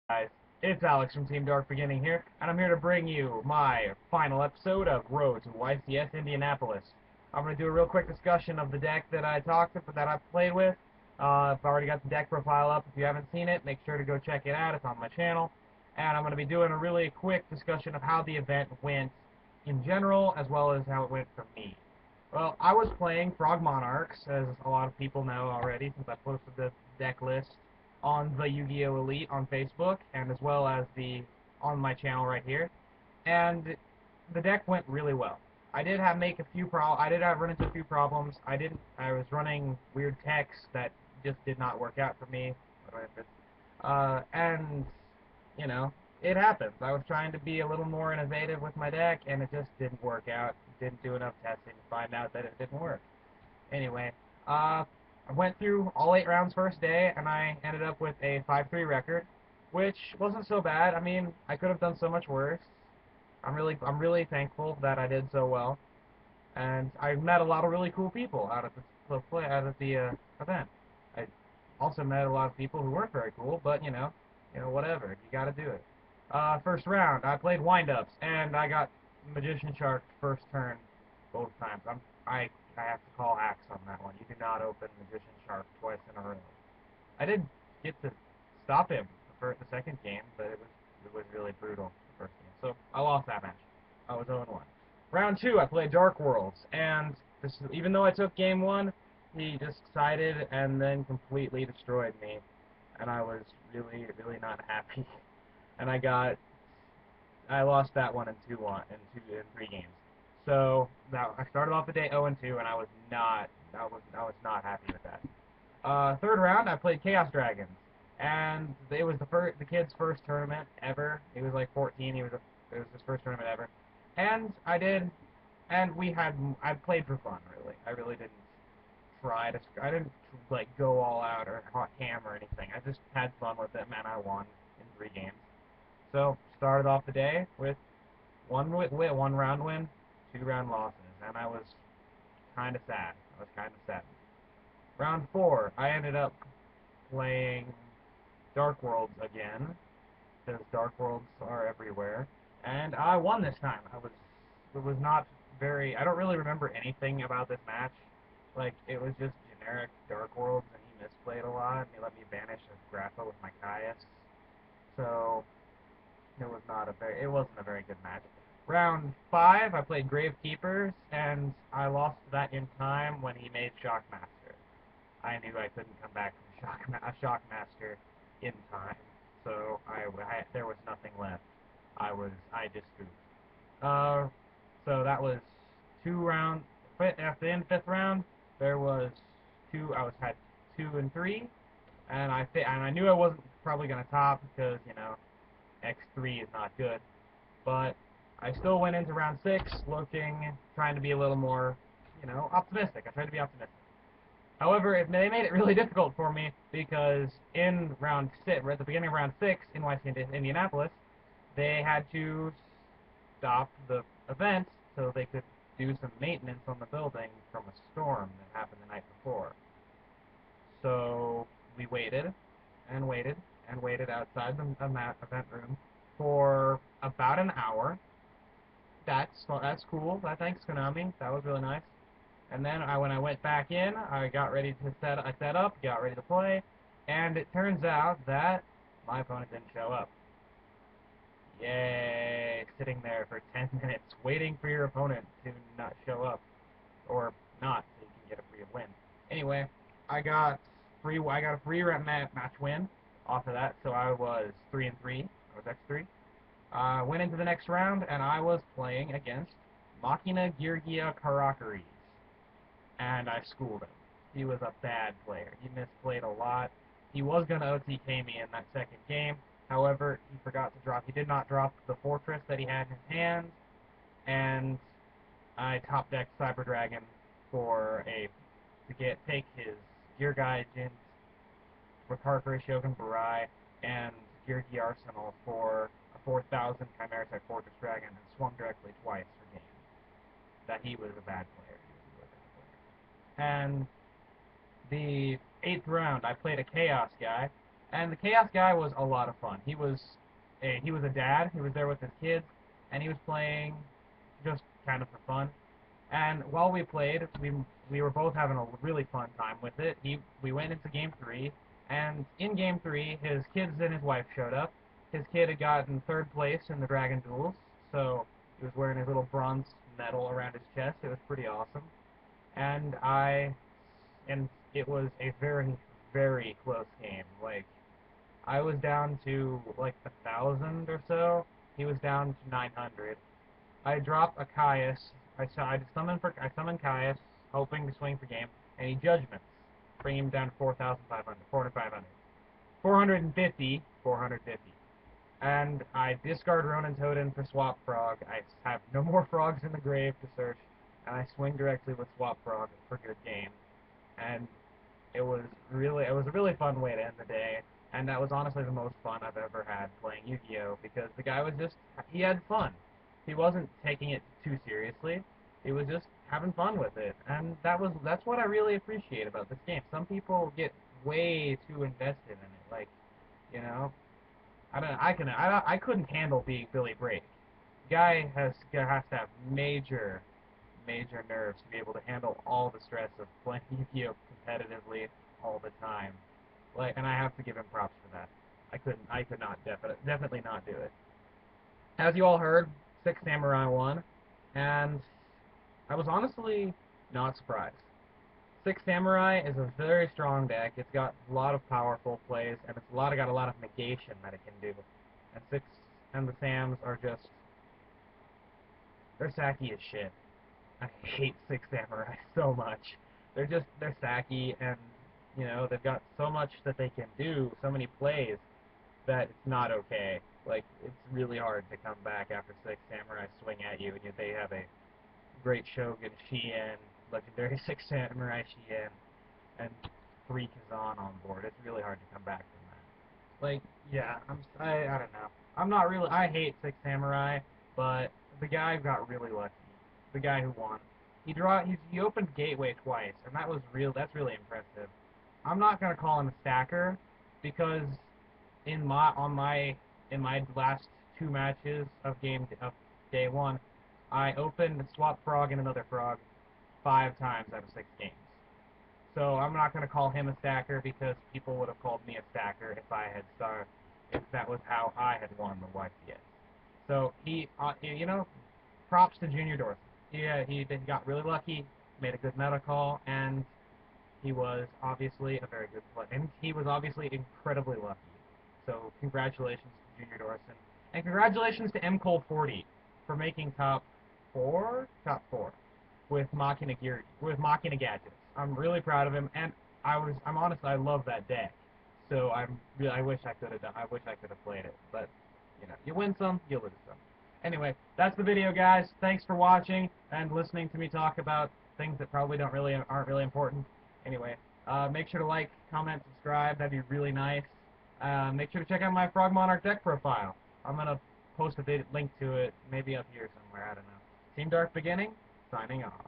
Guys, it's Alex from Team Dark Beginning here, and I'm here to bring you my final episode of Road to YCS Indianapolis. I'm going to do a real quick discussion of the deck that I played with. I've already got the deck profile up. If you haven't seen it, make sure to go check it out. It's on my channel. And I'm going to be doing a really quick discussion of how the event went in general, as well as how it went for me. Well, I was playing Frog Monarchs, as a lot of people know already, since I posted the deck list on the Yu-Gi-Oh! Elite on Facebook, and as well as on my channel right here. And the deck went really well. I did have run into a few problems. I was running weird techs that just did not work out for me. And you know, it happens. I was trying to be a little more innovative with my deck, and it just didn't work out. Didn't do enough testing to find out that it didn't work. Anyway, I went through all 8 rounds first day, and I ended up with a 5-3 record, which wasn't so bad. I mean, I could have done so much worse. I'm really thankful that I did so well, and I met a lot of really cool people out of the event. I also met a lot of people who weren't very cool, but whatever. You got to do it. First round, I played windups, and I got Magician Shark first turn both times. I have to call axe on that one. You do not open Magician Shark twice in a row. I did get to stop him for the second game, but it was really brutal the first game. So I lost that match. I was 0-1. Round two, I played Dark Worlds, and even though I took game one, he just decided and then completely destroyed me, and I was really, really not happy. And I lost that one in 3 games. So now I started off the day 0-2, and I was not happy with that. Third round, I played Chaos Dragons, and it was the kid's first tournament ever. He was like 14. It was his first tournament ever, and I played for fun, really. I really didn't I didn't like go all out or hot ham or anything. I just had fun with it, and I won in 3 games. So started off the day with one round win, 2 round losses, and I was kind of sad. Round four, I ended up playing Dark Worlds again, because Dark Worlds are everywhere, and I won this time. It was not very. I don't really remember anything about this match. Like, it was just generic Dark Worlds, and he misplayed a lot, and he let me banish a Grappa with my Caius. So it wasn't a very good match. Round five, I played Gravekeepers, and I lost that in time when he made Shockmaster. I knew I couldn't come back from Shockmaster in time, so there was nothing left. I just goofed. So that was 2 rounds. At the end of fifth round, there was two. Had 2 and 3, and I knew I wasn't probably gonna top because X3 is not good, but I still went into round six trying to be a little more, optimistic. I tried to be optimistic. However, they made it really difficult for me because in round six, at the beginning of round six in YCS Indianapolis, they had to stop the event so they could do some maintenance on the building from a storm that happened the night before. So we waited and waited and waited outside the event room for about an hour. That's cool. Thanks, Konami. That was really nice. And then when I went back in, I got ready to I set up, got ready to play, and it turns out that my opponent didn't show up. Yay! Sitting there for 10 minutes waiting for your opponent to not show up, or not, so you can get a free win. Anyway, I got a free match win off of that, so I was 3-3. I was X3. Went into the next round, and I was playing against Machina Geargia Karakuris, and I schooled him. He was a bad player. He misplayed a lot. He was going to OTK me in that second game. However, he did not drop the fortress that he had in his hand, and I top decked Cyber Dragon take his Gear Guide Jins, Karakuri Shogun Barai, and Geargi Arsenal for a 4,000 Chimera Type Fortress Dragon and swung directly twice for game. That he was a bad player. And the 8th round, I played a Chaos guy, And the Chaos guy was a lot of fun. He was a dad. He was there with his kids, and he was playing just kind of for fun. And while we played, we were both having a really fun time with it. We went into game three, and in game three, his kids and his wife showed up. His kid had gotten third place in the Dragon Duels, so he was wearing his little bronze medal around his chest. It was pretty awesome. And it was a very, very close game. Like, I was down to like 1,000 or so. He was down to 900. I drop a Caius. I summon Caius, hoping to swing for game, and he judgments, bring him down to 4,500, 4,500, 450, 450. And I discard Ronin Totem for Swap Frog. I have no more frogs in the grave to search, and I swing directly with Swap Frog for good game. And it was a really fun way to end the day, and that was honestly the most fun I've ever had playing Yu-Gi-Oh! Because the guy was he had fun. He wasn't taking it too seriously. He was just having fun with it, and that's what I really appreciate about this game. Some people get way too invested in it, like, you know, I couldn't handle being Billy Brake. The guy has to have major nerves to be able to handle all the stress of playing Yu-Gi-Oh! Competitively all the time. Like, and I have to give him props for that. I could not definitely not do it. As you all heard, Six Samurai won, and I was honestly not surprised. Six Samurai is a very strong deck. It's got a lot of powerful plays, and got a lot of negation that it can do. And the Sams are just, they're sacky as shit. I hate Six Samurai so much. They're sacky, and they've got so much that they can do, so many plays, that it's not okay. Like, it's really hard to come back after Six Samurai swing at you, and they have a great Shogun Shien, legendary Six Samurai Shien, and three Kazan on board. It's really hard to come back from that. Like, yeah, I don't know. I hate Six Samurai, but the guy got really lucky. The guy who won. He opened Gateway twice, and that's really impressive. I'm not gonna call him a stacker, because in my last two matches of day one, I opened Swap Frog and another Frog 5 times out of 6 games. So I'm not going to call him a stacker, because people would have called me a stacker if that was how I had won the YCS. So props to Junior Dorsey. Yeah, he got really lucky, made a good meta call, and he was obviously a very good player, and he was obviously incredibly lucky. So congratulations to Junior Dorson, and congratulations to MCole40 for making top four with Machina Gadgets. I'm really proud of him, and I'm honest, I love that deck. So I wish I could have played it, but you win some, you lose some. Anyway, that's the video, guys. Thanks for watching and listening to me talk about things that probably aren't really important. Anyway, make sure to like, comment, subscribe. That'd be really nice. Make sure to check out my Frog Monarch deck profile. I'm gonna post a link to it, maybe up here somewhere. I don't know. Team Dark Beginning, signing off.